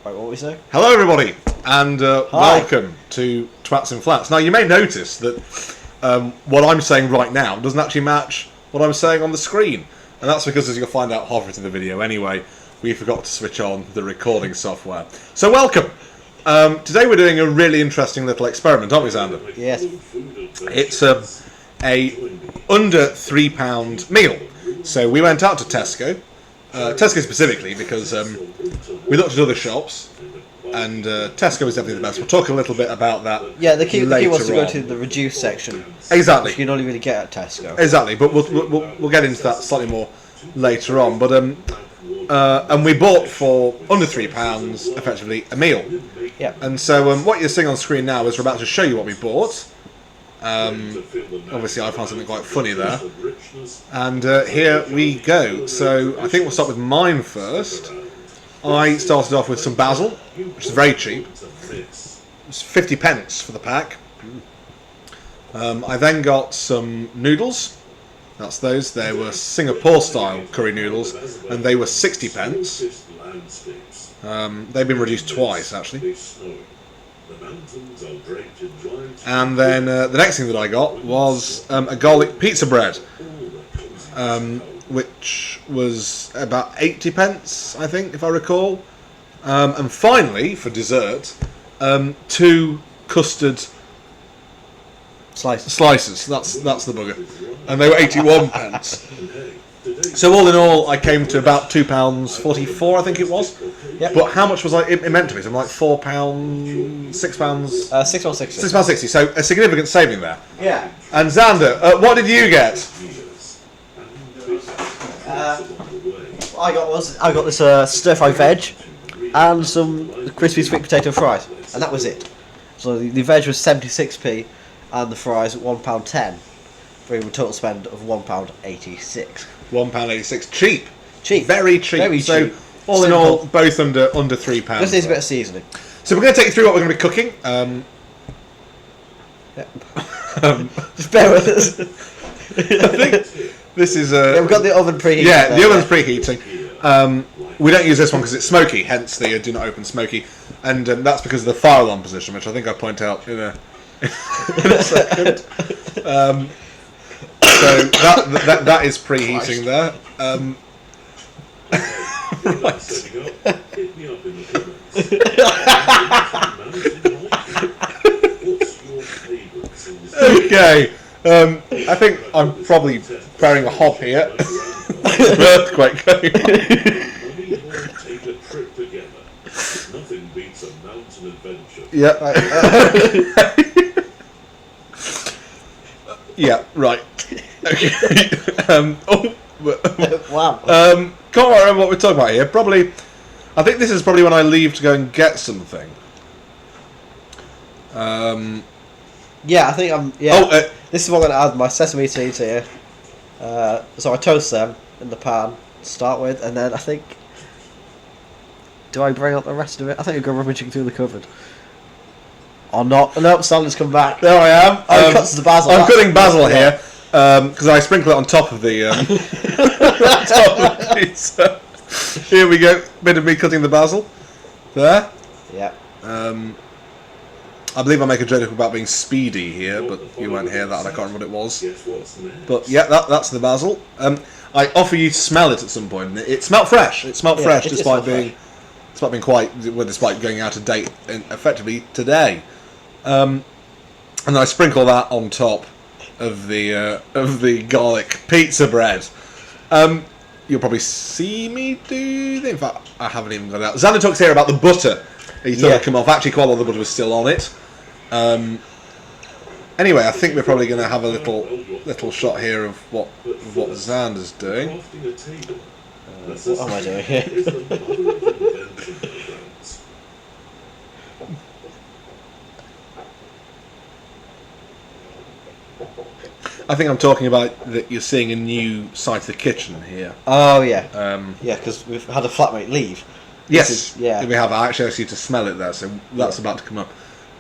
Right, what were we saying? Hello, everybody, and welcome to Twats and Flats. Now, you may notice that what I'm saying right now doesn't actually match what I'm saying on the screen, and that's because, as you'll find out halfway through the video anyway, we forgot to switch on the recording software. So, welcome. Today we're doing a really interesting little experiment, aren't we, Xander? Yes. It's a under £3 meal. So we went out to Tesco. Tesco specifically because we looked at other shops, and Tesco is definitely the best. We'll talk a little bit about that. Yeah, the key was to go on. to the reduced section. Exactly. Which you can only really get at Tesco. Exactly, but we'll get into that slightly more later on. But and we bought for under £3 effectively a meal. Yeah. And so what you're seeing on screen now is we're about to show you what we bought. Obviously I found something quite funny there, and here we go. So I think we'll start with mine first. I started off with some basil, which is very cheap. It's 50 pence for the pack. I then got some noodles. That's those. They were Singapore style curry noodles, and they were 60 pence. They've been reduced twice actually. And then the next thing that I got was a garlic pizza bread, which was about 80 pence, I think, if I recall. And finally, for dessert, 2 custard slices. That's the bugger, and they were 81 pence. So all in all, I came to about £2.44, I think it was. Yep. But how much was it meant to be? Something like £4, £6. £6.60. £6.60. So a significant saving there. Yeah. And Xander, what did you get? I got this stir fry veg and some crispy sweet potato fries, and that was it. So the veg was 76p and the fries at £1.10, bringing a total spend of £1.86. £1.86. Cheap. Cheap. Very cheap. Very so cheap. all in all, both under £3. Just needs a bit of seasoning. So we're going to take you through what we're going to be cooking. Just bear with us. I think this is Yeah, we've got the oven preheating. Yeah, the oven's preheating. We don't use this one because it's smoky, hence the do not open smoky, and that's because of the fire alarm position, which I think I'll point out in a second. So that is preheating there. Right. Okay. I think I'm probably preparing a hob here. Earthquake going on. Yeah. Yeah. Right. Okay. Wow. Can't remember what we're talking about here. Probably. I think this is probably when I leave to go and get something. Yeah, I think I'm. Yeah. Oh. This is what I'm going to add my sesame seeds here. So I toast them in the pan to start with, and then I think. Do I bring up the rest of it? I think I go rummaging through the cupboard. Or not? No, Stanley's come back. There I am. Oh, he cuts the basil. I'm cutting basil here because I sprinkle it on top of the top of the pizza. Here we go. Bit of me cutting the basil. There. Yeah. I believe I make a joke about being speedy here, but you won't hear that, and I can't remember what it was. But yeah, that's the basil. I offer you to smell it at some point. It smelled fresh. It smelled fresh, despite being despite going out of date effectively today. And I sprinkle that on top of the garlic pizza bread. You'll probably see me do that. In fact, I haven't even got it out. Xander talks here about the butter. He thought it'd come off. Actually, quite a lot of the butter was still on it. Anyway, I think we're probably going to have a little shot here of what Xander's doing. What am I doing here? I think I'm talking about that you're seeing a new side to the kitchen here. Oh yeah. Yeah, because we've had a flatmate leave. Yes. Yeah. We have. I actually asked you to smell it there, so that's about to come up.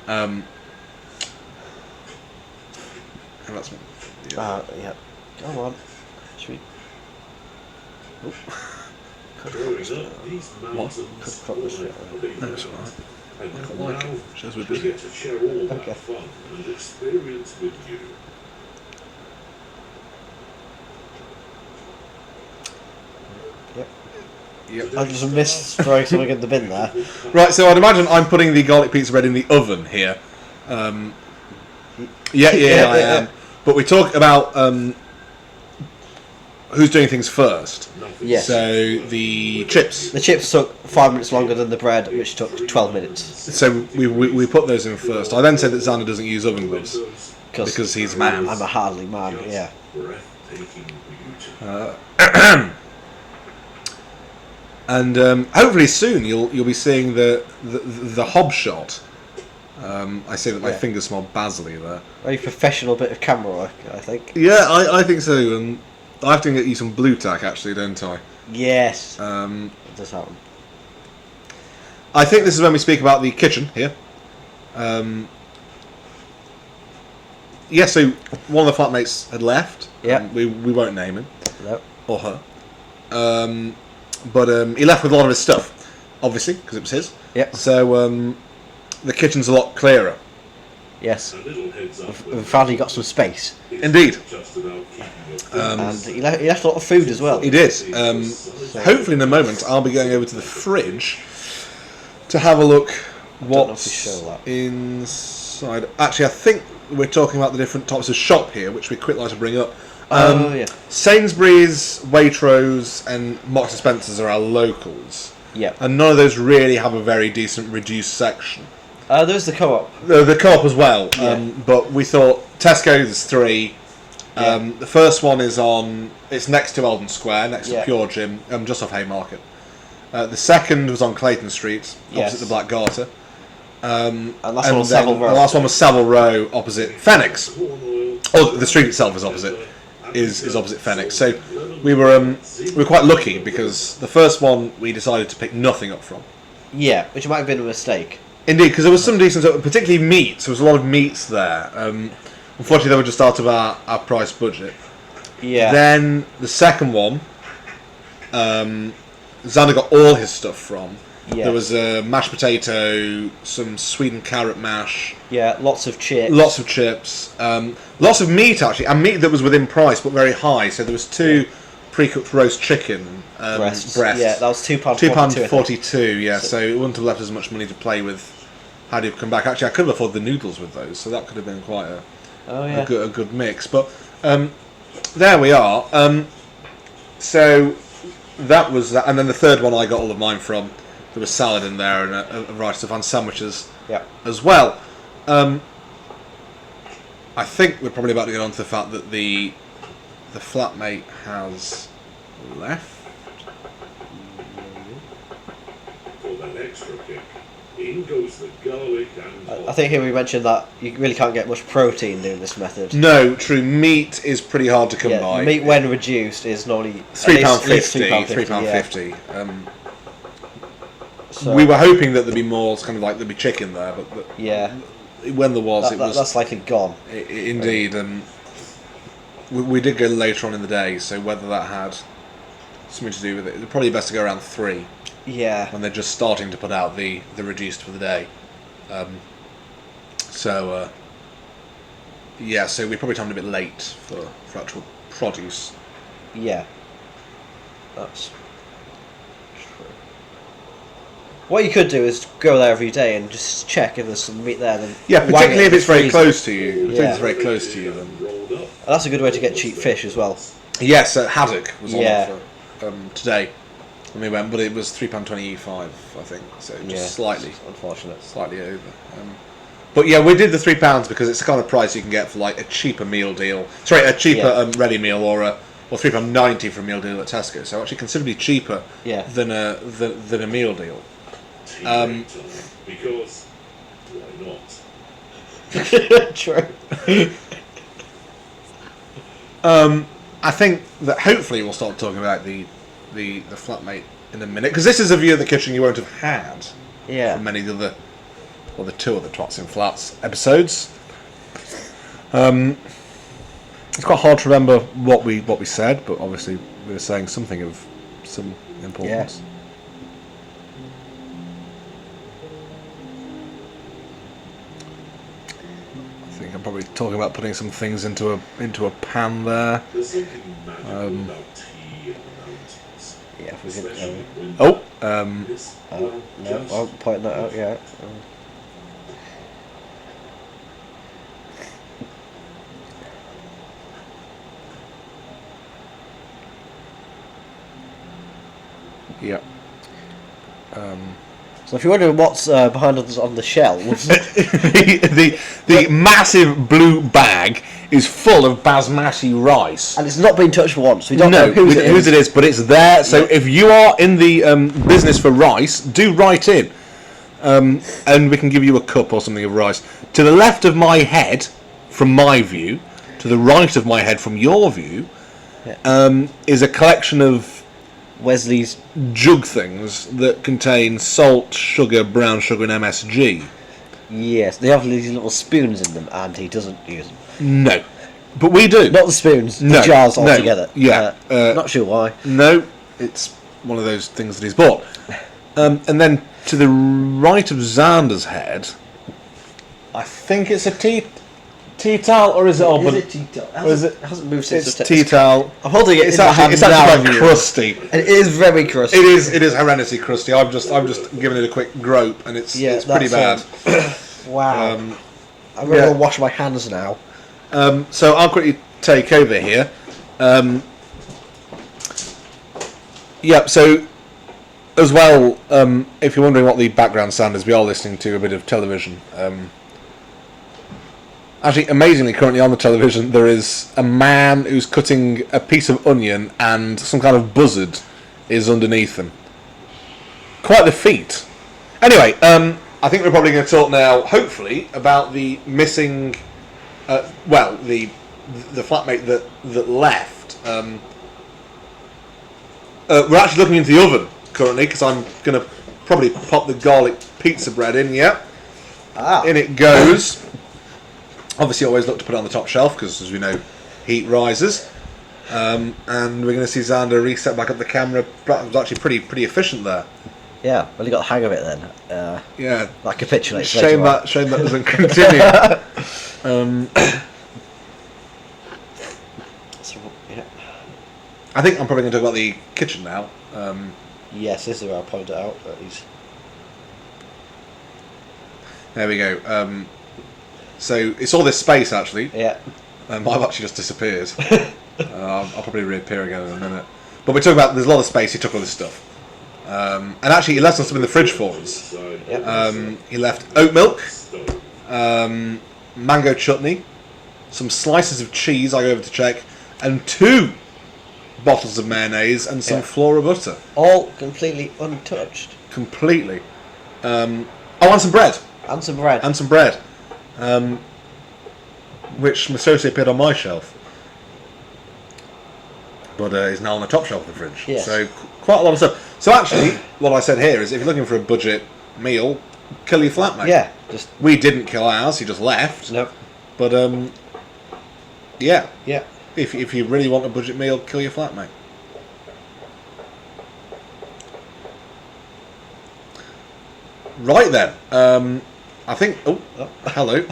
And that's yeah. Come on. Should we... What? Could crop this shit out. No, it's alright. I quite like it. Shows we're busy. Get to share all that Okay. fun and experience with you. Yep. I just missed throwing something in the bin there. Right, so I'd imagine I'm putting the garlic pizza bread in the oven here. Yeah, I am. But we talk about who's doing things first. Yes. So the chips. The chips took 5 minutes longer than the bread, which took 12 minutes. So we put those in first. I then said that Xander doesn't use oven gloves because he's a man. I'm a hardly man, yeah. Breathtaking beauty. And hopefully soon you'll be seeing the hob shot. I say that my Yeah. fingers smell basil-y there. Very professional bit of camera work, I think. Yeah, I think so. And I have to get you some blue tack actually, don't I? Yes. It does happen. I think this is when we speak about the kitchen here. Yeah, so one of the flatmates had left. Yeah. We won't name him No. or her. But he left with a lot of his stuff, obviously, because it was his. Yeah. So the kitchen's a lot clearer. Yes. A little heads up. We finally got some space. Indeed. Just about keeping your And he left a lot of food as well. He did. Hopefully in a moment I'll be going over to the fridge to have a look know if we what's show that. inside. Actually, I think we're talking about the different types of shop here, which we quite like to bring up. Oh, yeah. Sainsbury's, Waitrose and Marks and Spencer's are our locals. Yeah. And none of those really have a very decent reduced section. There's the co-op. The co-op as well, Yeah. but we thought Tesco, there's three. Yeah. The first one is it's next to Eldon Square, next Yeah. to Pure Gym, just off Haymarket. The second was on Clayton Street, Yes. opposite the Black Garter. And last And one was then Savile Row. the last one was Savile Row, opposite Phoenix. Oh, the street itself is opposite. Is opposite Phoenix. So we were quite lucky because the first one we decided to pick nothing up from. Yeah, which might have been a mistake. Indeed, because there was some decent, particularly meats. There was a lot of meats there. Unfortunately, they were just out of our price budget. Yeah. Then the second one, Xander got all his stuff from. Yeah. There was a mashed potato, some sweet and carrot mash, Yeah, lots of chips. lots of chips, lots of meat actually, and meat that was within price but very high. So there was two pre-cooked roast chicken breasts. breasts. Yeah, that was £2.42. £2.42, yeah, so it wouldn't have left as much money to play with had he come back. Actually, I could have afforded the noodles with those, so that could have been quite Oh, yeah. a good mix. But there we are. So that was that, and then the third one I got all of mine from. There was salad in there and a variety of stuff, and sandwiches Yeah. as well. I think we're probably about to get on to the fact that the flatmate has left. For that extra kick, in goes the garlic and I think here we mentioned that you really can't get much protein doing this method. No, true. Meat is pretty hard to come Yeah, by. meat when reduced is normally £3.50. £3.50. So, We were hoping that there'd be more, kind of like there'd be chicken there, but yeah, when there was, it was that's likely gone. indeed. We did go later on in the day, so whether that had something to do with it, it's probably best to go around 3 Yeah, when they're just starting to put out the reduced for the day. Yeah, so we probably timed a bit late for actual produce. yeah, that's true. What you could do is go there every day and just check if there's some meat there. Then Yeah, wang particularly it if it's very freeze close to you. If Yeah. it's very close to you, then rolled up. it. And that's a good way to get cheap fish as well. yes, Haddock was on Yeah. offer today when we went, but it was £3.25, I think, so just slightly Unfortunate. over. But yeah, we did the £3 because it's the kind of price you can get for like a cheaper meal deal. Sorry, a cheaper Yeah. ready meal or £3.90 for a meal deal at Tesco. So actually considerably cheaper Yeah. than a meal deal. Teammate time, because why not? True. I think that hopefully we'll start talking about the flatmate in a minute, because this is a view of the kitchen you won't have had Yeah. from many of the two of the Twats in Flats episodes. It's quite hard to remember what we said, but obviously we were saying something of some importance. I think I'm probably talking about putting some things into a pan there. There's something magical about tea in the mountains. Yeah, if we could. Especially when Oh, this No, just I'm pointing that out. Yeah. yeah. So if you're wondering what's behind us on the shelves, the massive blue bag is full of basmati rice. and it's not been touched once, we don't know we whose don't know whose it is, but it's there. So Yeah. if you are in the business for rice, do write in, and we can give you a cup or something of rice. To the left of my head, from my view, to the right of my head, from your view, is a collection of Wesley's. jug things that contain salt, sugar, brown sugar, and MSG. Yes, they have these little spoons in them, and he doesn't use them. No, but we do. Not the spoons, No, the jars no, altogether. yeah, Not sure why. No, it's one of those things that he's bought. And then to the right of Xander's head, I think it's a tea towel, or is it all? Is it tea towel? Or is it? It hasn't moved since It's the tea towel. I'm holding it It's in my hand actually now. quite Review. crusty. And it is very crusty. It is horrendously crusty. I'm just giving it a quick grope, and it's pretty bad. Wow. Um, I'm going to yeah. go wash my hands now. So I'll quickly take over here. So as well, if you're wondering what the background sound is, we are listening to a bit of television. Actually, amazingly, currently on the television, there is a man who's cutting a piece of onion, and some kind of buzzard is underneath them. Quite the feat. Anyway, I think we're probably going to talk now, hopefully, about the missing. The flatmate that left. We're actually looking into the oven currently because I'm going to probably pop the garlic pizza bread in. Yeah, in it goes. Obviously, always look to put it on the top shelf because, as we know, heat rises. And we're going to see Xander reset back up the camera. That was actually pretty efficient there. Yeah, well, you got the hang of it then. Yeah. That capitulates. Shame later on. that doesn't continue. So, yeah. I think I'm probably going to talk about the kitchen now. Yes, this is where I pointed out that he's. There we go. So it's all this space actually. Yeah. I've actually just disappeared. I'll probably reappear again in a minute. But we talk about there's a lot of space. He took all this stuff, and actually he left some stuff in the fridge for us. Yep. He left oat milk, mango chutney, some slices of cheese. I go over to check, and 2 bottles of mayonnaise and some Flora butter. All completely untouched. Completely. And some bread. And some bread. And some bread. Which mysteriously appeared on my shelf. But is now on the top shelf of the fridge. Yes. So quite a lot of stuff. So actually, what I said here is if you're looking for a budget meal, kill your flatmate. Yeah, just. We didn't kill ours, he just left. Nope. But, yeah. Yeah. If you really want a budget meal, kill your flatmate. Right then. I think. Oh, hello.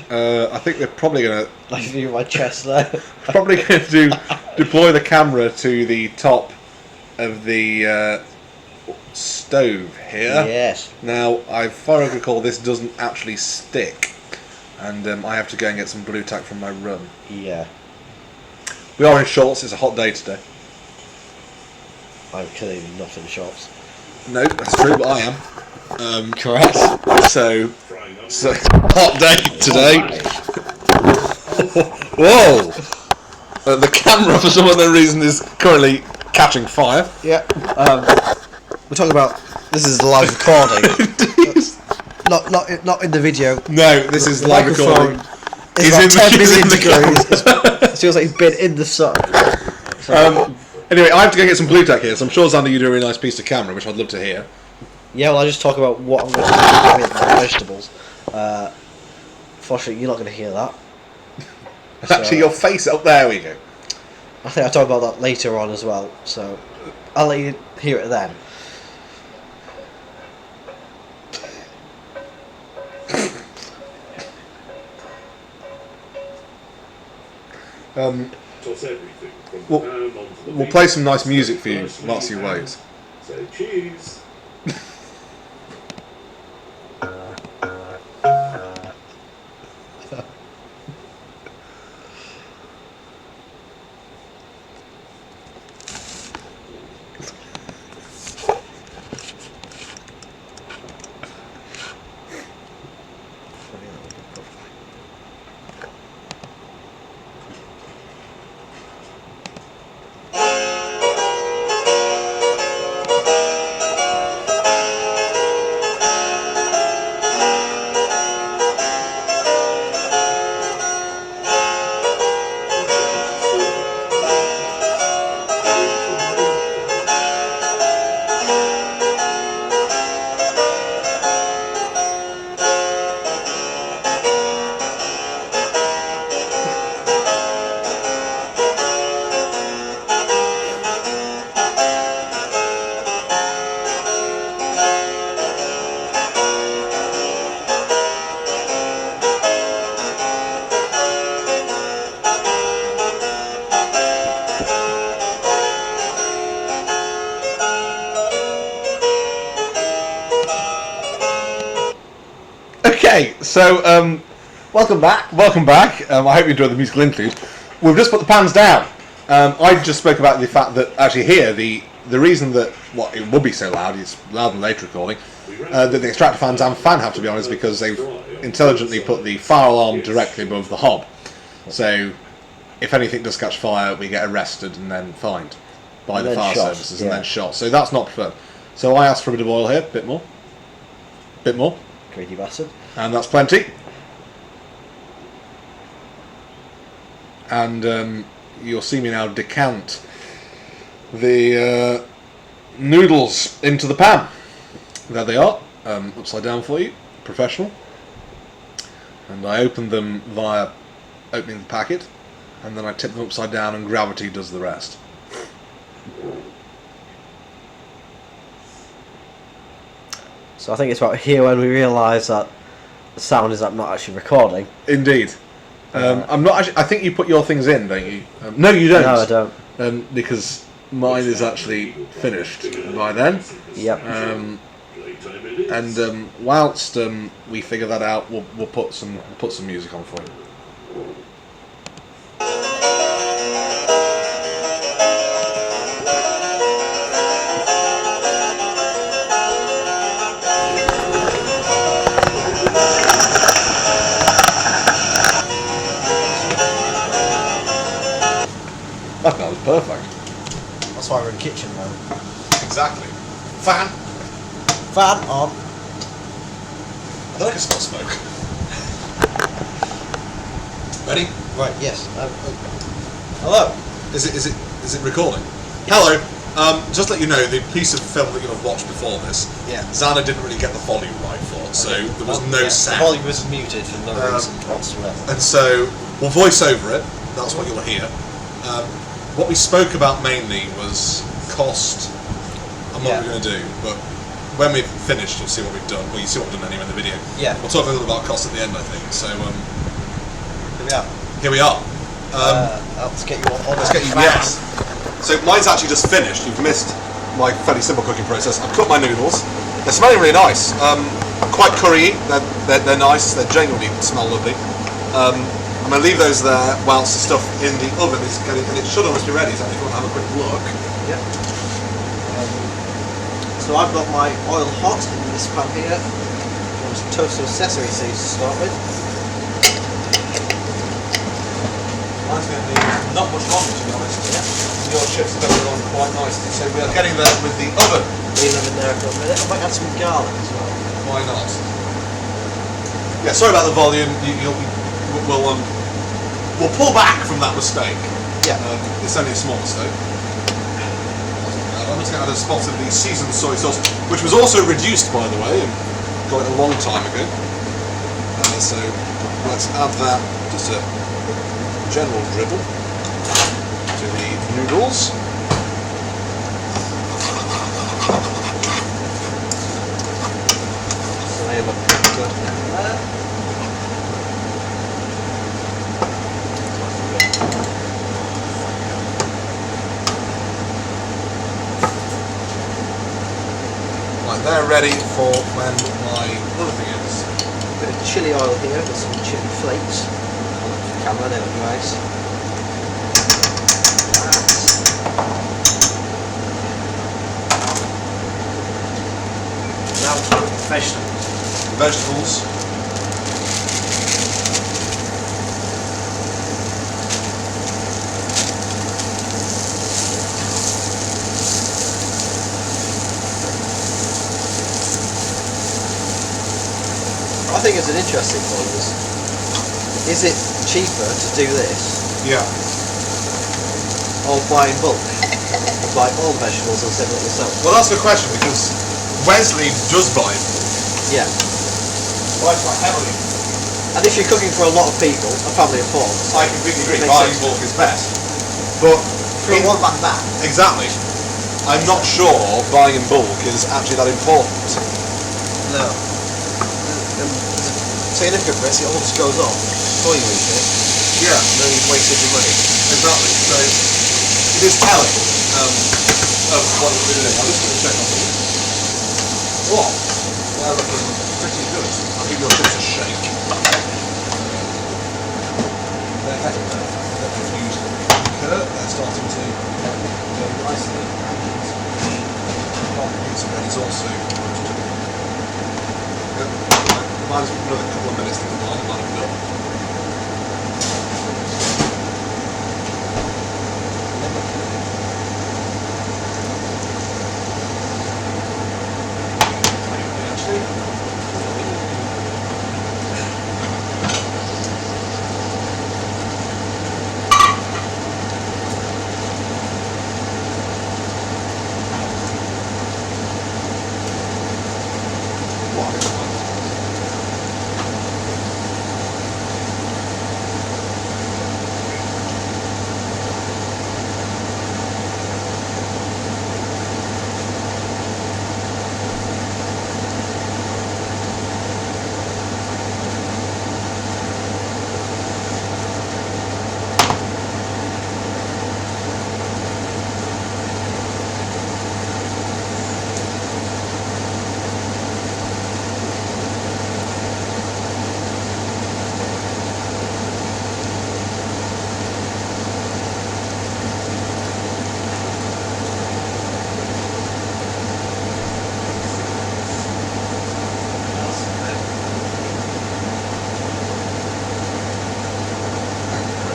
I think we're probably going to. I can feel my chest there. Probably going to deploy the camera to the top of the stove here. Yes. Now, I far as I recall, this doesn't actually stick, and I have to go and get some blue tack from my run. Yeah. We are in shorts. It's a hot day today. I'm clearly not in shops. No, that's true, but I am. Correct. So hot day today. Whoa! The camera, for some other reason, is currently catching fire. Yeah. We're talking about. This is live recording. not in the video. No, this is The live microphone recording. is He's about in the- 10 he's million in the degrees. It feels like he's been in the sun. Anyway, I have to go get some blue tack here, so I'm sure, Xander, you do a really nice piece of camera, which I'd love to hear. Yeah, well, I just talk about what I'm going to do with my vegetables. Fortunately, you're not going to hear that. Actually, your face. Oh, there we go. I think I'll talk about that later on as well, so I'll let you hear it then. Toss everything from We'll- the pan onto the We'll meat. play some nice music for you whilst you wait. Say cheese. Okay, so Welcome back. welcome back. I hope you enjoyed the musical interlude. We've just put the pans down. I just spoke about the fact that actually here the reason that it would be so loud, it's loud in later recording, that the extractor fans and fan have to be on is because they've intelligently put the fire alarm directly above the hob. So if anything does catch fire, we get arrested and then fined by And the then fire shot, services and yeah. then shot. So that's not preferred. So I asked for a bit of oil here, bit more, Greedy bastard. and that's plenty. And you'll see me now decant the noodles into the pan. There they are, upside down for you, professional. And I open them via opening the packet, and then I tip them upside down, and gravity does the rest. So I think it's about here when we realise that the sound is not actually recording. Indeed. I'm not actually. I think you put your things in, don't you? No, you don't. No, I don't. Because mine is actually finished by then. Yep. Playtime it is. And whilst we figure that out, we'll put some music on for you. That was perfect. That's why we're in the kitchen now. Exactly. Fan. Fan on. I think I smell smoke. Ready? Right, yes. Hello. Is it recording? Hello. Just to let you know, the piece of film that you'll have watched before this, Yeah. Xana didn't really get the volume right for, so there was no The sound. volume was muted for no reason whatsoever. And so we'll voice over it. That's what you'll hear. What we spoke about mainly was cost. I'm not Yeah. really going to do, but when we've finished, you'll see what we've done. Well, you see what we've done anyway in the video. Yeah. We'll talk a little about cost at the end, I think. So Here we are. here we are. Let's get you on. Let's get you. Yes. So mine's actually just finished. You've missed my fairly simple cooking process. I've cooked my noodles. They're smelling really nice. Quite curry. They're nice. They genuinely smell lovely. I'm going to leave those there whilst the stuff in the oven is getting, and it should almost be ready. So if you want to have a quick look. Yep. So I've got my oil hot in this pan here. Some toasted sesame seeds to start with. Mine's going to be not much longer, to be honest. Yeah. Your chips are going on quite nicely. So we are getting there with the oven. Leave them in there for a minute. I might add some garlic as well. Why not? Yeah. Sorry about the volume. We'll pull back from that mistake. Yeah. It's only a small mistake. I'm just going to add a spot of the seasoned soy sauce, which was also reduced, by the way, and got it a long time ago. So let's add that, just a general dribble, to the noodles. So they look pretty good there. Right, they're ready for when my other thing is. Bit of chili oil here with some chili flakes. Camera, there we go, guys. Now vegetables. Vegetables. I think it's an interesting one. Is it cheaper to do this Yeah. or buy in bulk? Buy all the vegetables and save it yourself? Well, that's the question because Wesley does buy it. Yeah. Buys quite heavily. And if you're cooking for a lot of people, a family of 4, I completely agree. Makes Buying sense. bulk is best. But for one back, exactly, I'm not sure buying in bulk is actually that important. no. There's a significant risk, it all just goes off before you eat it, Yeah. and then you've wasted your money. Exactly. So it is telling of what we're doing. I'm just going to check on these. Oh, they're looking pretty good. I'll give your chips a shake. They're confused. They're starting to go nicely. Pizza bread is also roasted. Might as well another couple of minutes to the line might have done.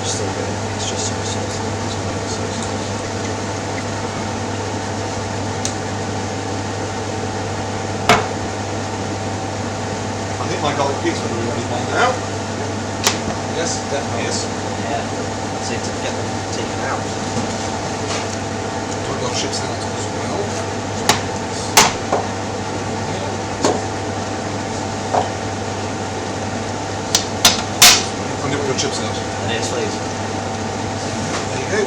It's just soy sauce. I think my garlic pizza will be ready by now. Yes, it definitely is. Yeah. So to get them taken out. Put your chips out as well. And put your chips out. Yes, please. There you go.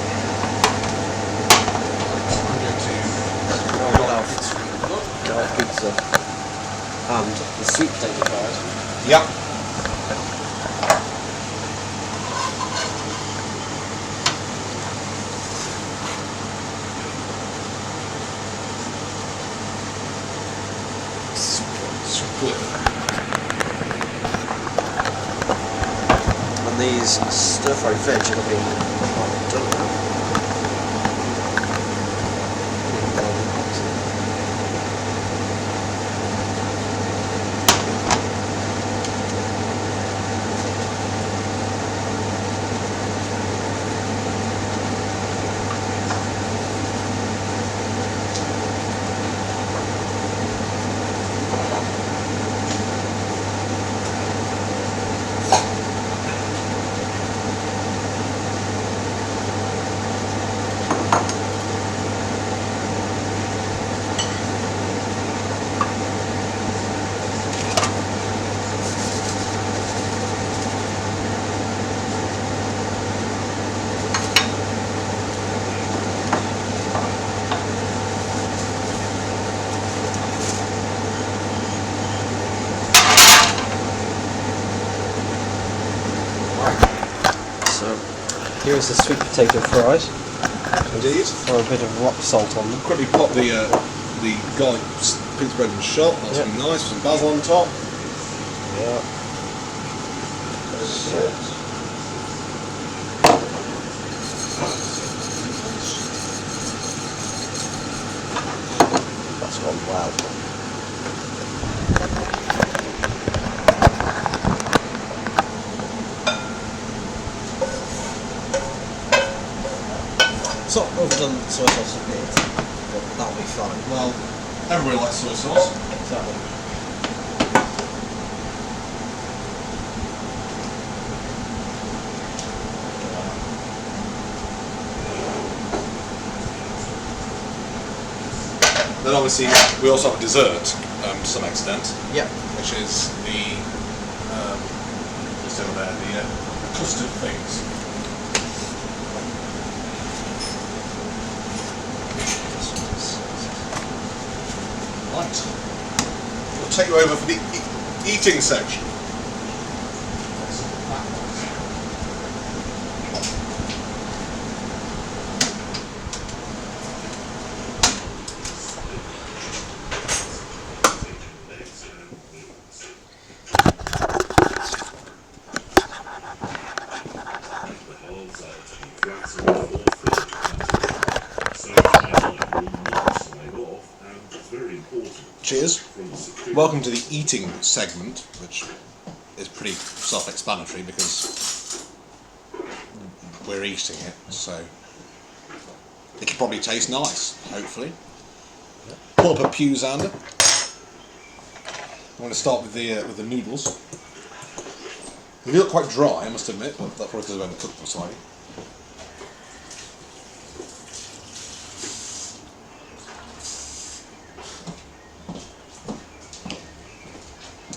I'm going to garlic pizza. Garlic pizza. And the sweet potato fries. Yeah. Split. And these stir-fried veg are looking done now. So here's the sweet potato fries. Indeed. Throw a bit of rock salt on them. Quickly pop the garlic Pizza bread and shot, that's Yep. really nice, with some basil on top. Yeah. That's gone wow. It's not overdone soy sauce a bit, but that'll be fine. Well, everybody likes soy sauce. Exactly. Then obviously we also have a dessert to some extent, Yeah. which is the just over there, the custard things. Right. We'll take you over for the eating section. Cheers. Welcome to the eating segment, which is pretty self-explanatory because we're eating it, so it'll probably taste nice, hopefully. Pull up a pew zander. I'm going to start with the noodles. They look quite dry, I must admit, but that's probably because I've only cooked them slightly.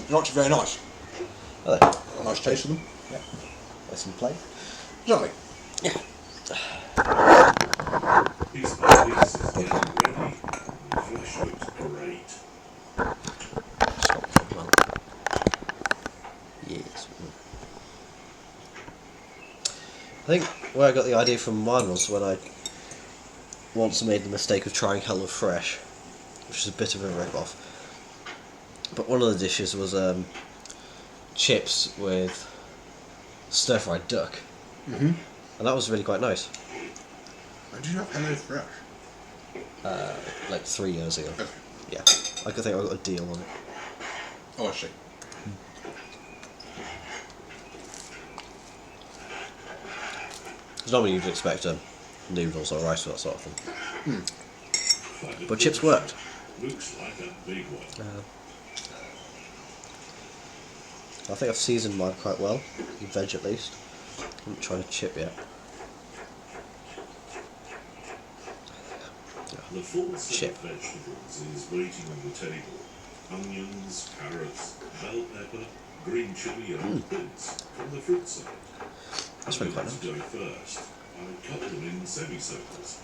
They're actually very nice. Are they? Nice taste to them. Yeah. Nice and plain. Exactly. Piece by piece is getting ready. The flesh looks great. Yes. I think where I got the idea from mine was when I once made the mistake of trying Hello Fresh, which is a bit of a rip-off. But one of the dishes was chips with stir-fried duck. Mm-hmm. And that was really quite nice. When did you have Hello Fresh? Like 3 years ago. Okay. Yeah. I think I got a deal on it. Oh, I see. Because normally you'd expect noodles or rice or that sort of thing. Like But chips worked. Looks like a big one. I think I've seasoned mine quite well, the veg at least. I haven't tried a chip yet. The full set Chip. of vegetables is waiting on the table. Onions, carrots, bell pepper, green chilli and quince from the fruit side. That's really quite To nice. go first, I cut them in semicircles.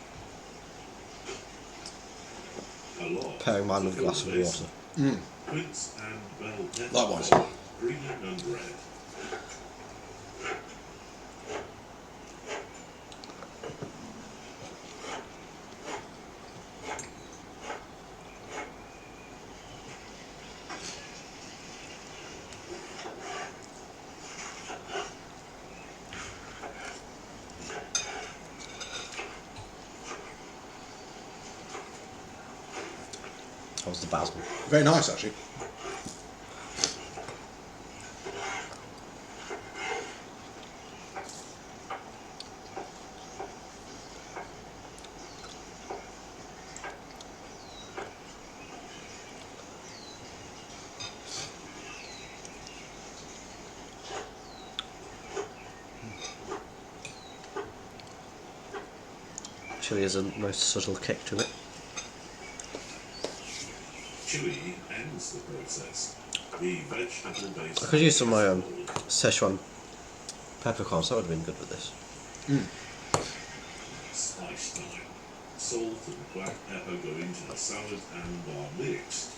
A lot. Pairing mine to with a fill glass the of basin. water. Quince and bell pepper. Likewise. Green and red. That was the basil. Very nice, actually. Chili has a nice subtle kick to it. Chili ends the process. The vegetable base. I could use some of my Szechuan peppercorns, that would have been good with this. Spice time. Salt and black pepper go into the salad and are mixed.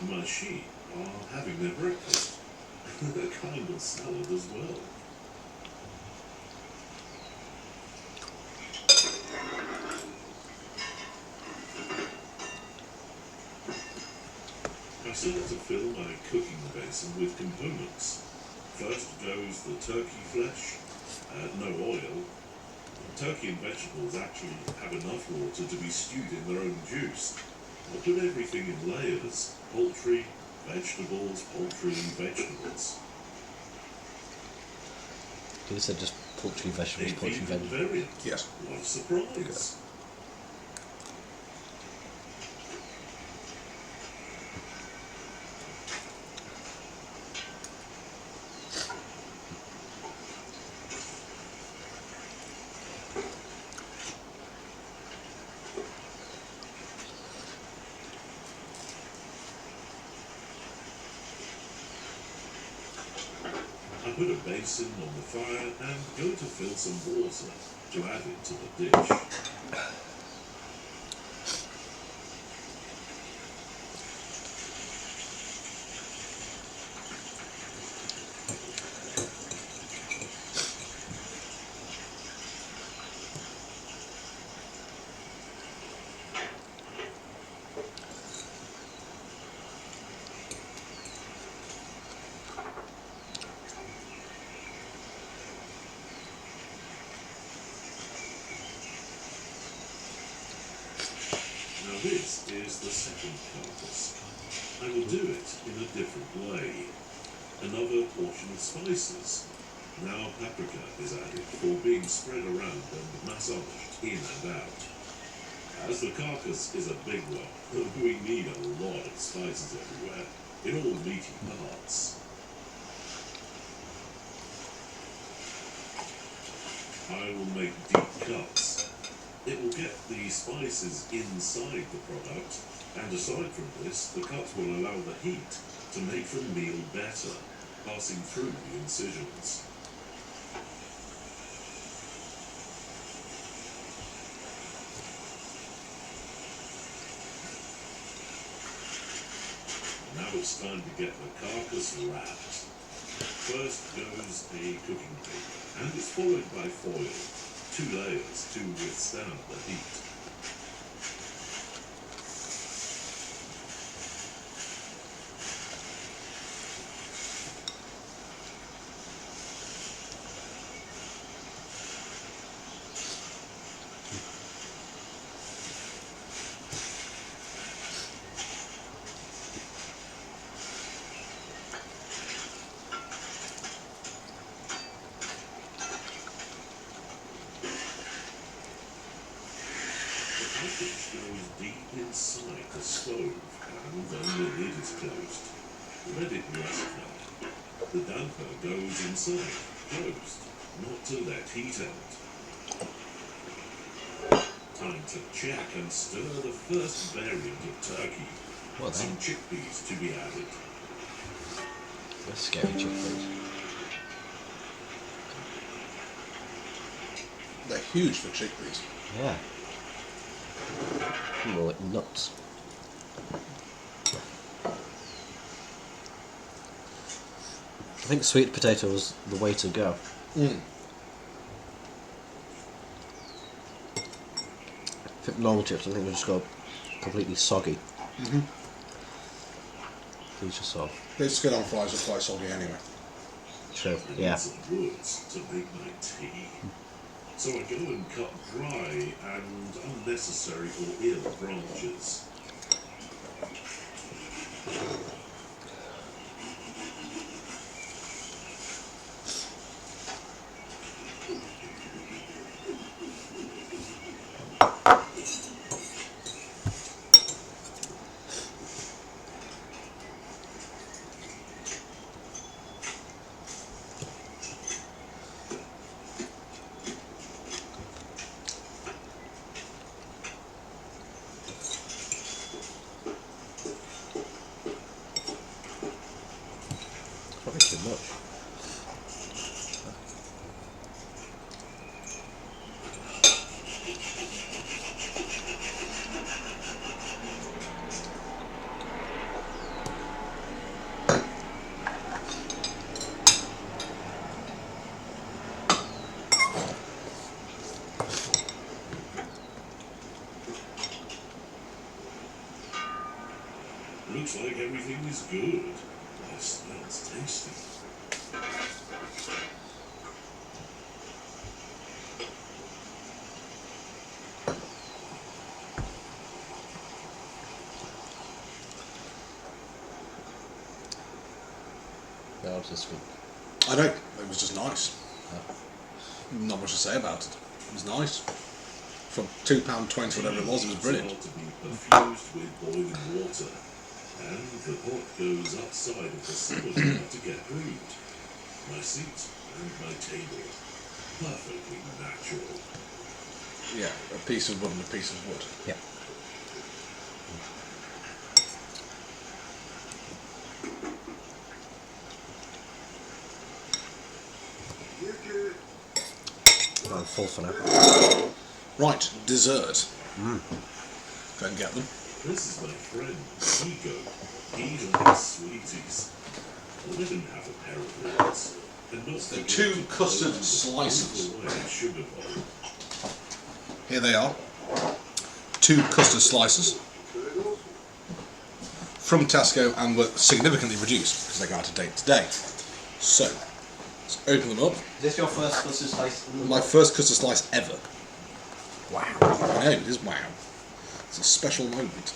Mushy are having their breakfast. A kind of salad as well. I start to fill my cooking basin with components. First goes the turkey flesh, no oil. Turkey and vegetables actually have enough water to be stewed in their own juice. I put everything in layers: poultry, vegetables, poultry, vegetables. You said just poultry, vegetables, A poultry, vegan vegetables. variant. Yes. What a surprise! I put a basin on the fire and go to fill some water to add it to the dish. Now this is the second carcass. I will do it in a different way. Another portion of spices. Now paprika is added for being spread around and massaged in and out. As the carcass is a big one, we need a lot of spices everywhere, in all meaty parts. I will make deep cuts. It will get the spices inside the product, and aside from this, the cuts will allow the heat to make the meal better, passing through the incisions. Now it's time to get the carcass wrapped. First goes a cooking paper, and it's followed by foil, 2 layers to withstand the heat. The package goes deep inside the stove, and then the lid is closed. Let it rest now. The damper goes inside, closed, not to let heat out. Time to check and stir the first variant of turkey. What Some then? chickpeas to be added. That's scary chickpeas. They're huge for chickpeas. Yeah. More like nuts. I think sweet potato was the way to go. Mm. I think normal chips, I think they just go completely soggy. Mm-hmm. These are soft. The skin on fries are quite soggy anyway. True. I Yeah. need some woods to make my tea. So I go and cut dry and unnecessary or ill branches. Probably too much. is good. It smells tasty. No, it's just good. I don't. It was just nice. Not much to say about it. It was nice. For £2.20, whatever it was brilliant. It's to be perfused with boiling water, and the pot goes outside of the cylinder to get brewed. My seat and my table, perfectly natural. Yeah, a piece of wood and a piece of wood. Yeah. I'm full for now. Right, dessert. Go and get them. This is my friend, Hugo. He likes sweeties. Let him have a pair of rings. And not The forget two to custard close the slices. away sugar bowl. Here they are. 2 custard slices. From Tesco and were significantly reduced because they got out of date today. So, let's open them up. Is this your first custard slice? My first custard slice ever. Wow. I know, it is wow. It's a special moment.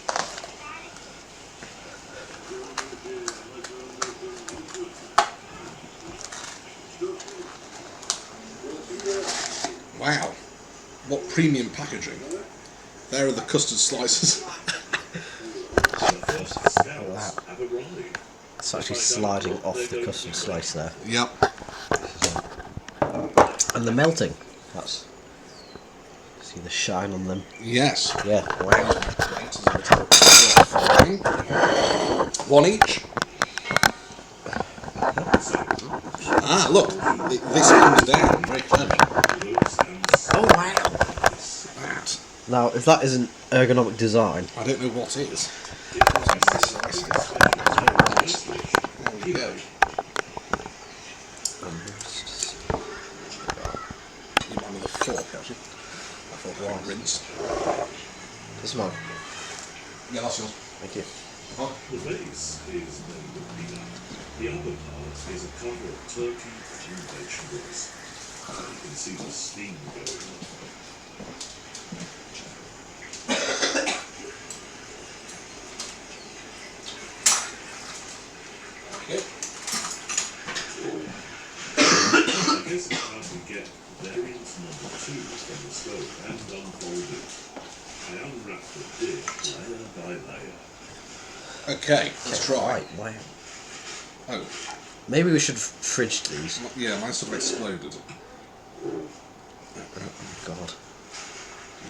Wow. What premium packaging. There are the custard slices. The first scouts have arrived. It's actually sliding off the custard slice there. Yep. And the melting. That's. See the shine on them. Yes. Yeah. Wow. One each. Ah, look. This comes down very clever. Oh wow. That. Now, if that isn't ergonomic design, I don't know what is. There we go. You mind with a fork, actually. I thought I was rinsed. this is mine. Yeah, that's yours. Thank you. The base is made of peanut. The other part is a cover of turkey and vegetables. You can see the steam going on. Okay. I guess it's time to get variant number 2 from the stove and unfold it. I unwrap the dish layer by layer. Okay, let's try. Right, wow. Oh, Maybe we should fridge these. yeah, mine sort of exploded. Oh God.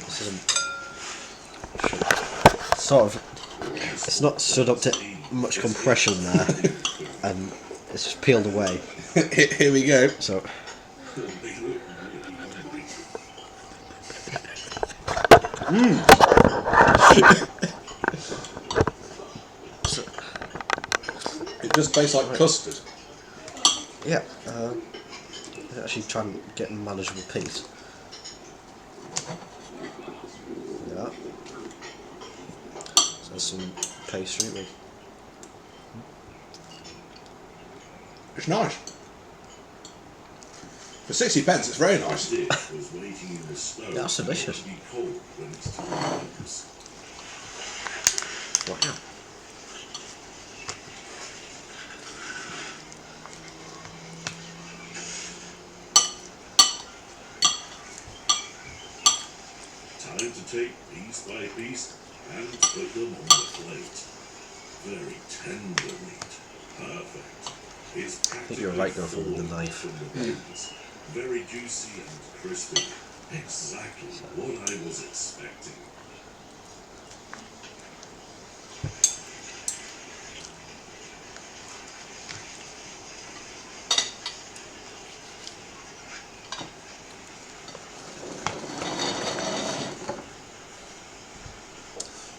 This isn't. Sort of. It's not stood up to much compression there, and it's just peeled away. Here we go. So. They look really hungry. It just tastes like custard. Yeah. Let's actually try and get a manageable piece. Yeah. So some pastry with. It's nice. For 60 pence, it's very nice. Dish was waiting in the stove. That's delicious. To be cold when its time comes. Wow. Time to take piece by piece and put them on the plate. Very tender meat. Perfect. It's I think you're right, Gopher, with the fallen knife. from the bones. Very juicy and crispy. Exactly what I was expecting.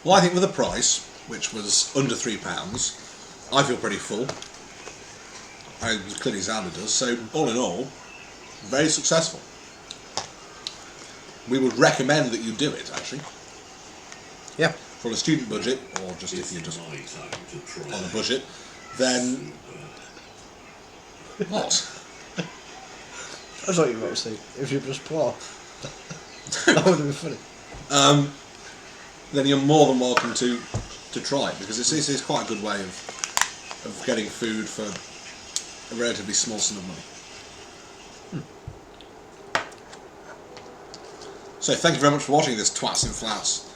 Well, I think with the price, which was under £3, I feel pretty full. Clearly Xander does. So, all in all, very successful. We would recommend that you do it, actually. Yeah. for a student budget, or just if you're just My time to try. on a budget, then what? That's what you might say. If you're just poor. That would have been funny. Then you're more than welcome to try it, because it's quite a good way of getting food for a relatively small sum of money. So thank you very much for watching this Twats and Flats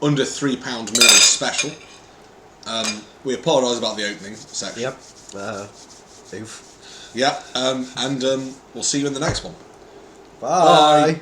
under £3 meals special. We apologise about the opening section. Yep. Oof. Yeah, and we'll see you in the next one. Bye. Bye.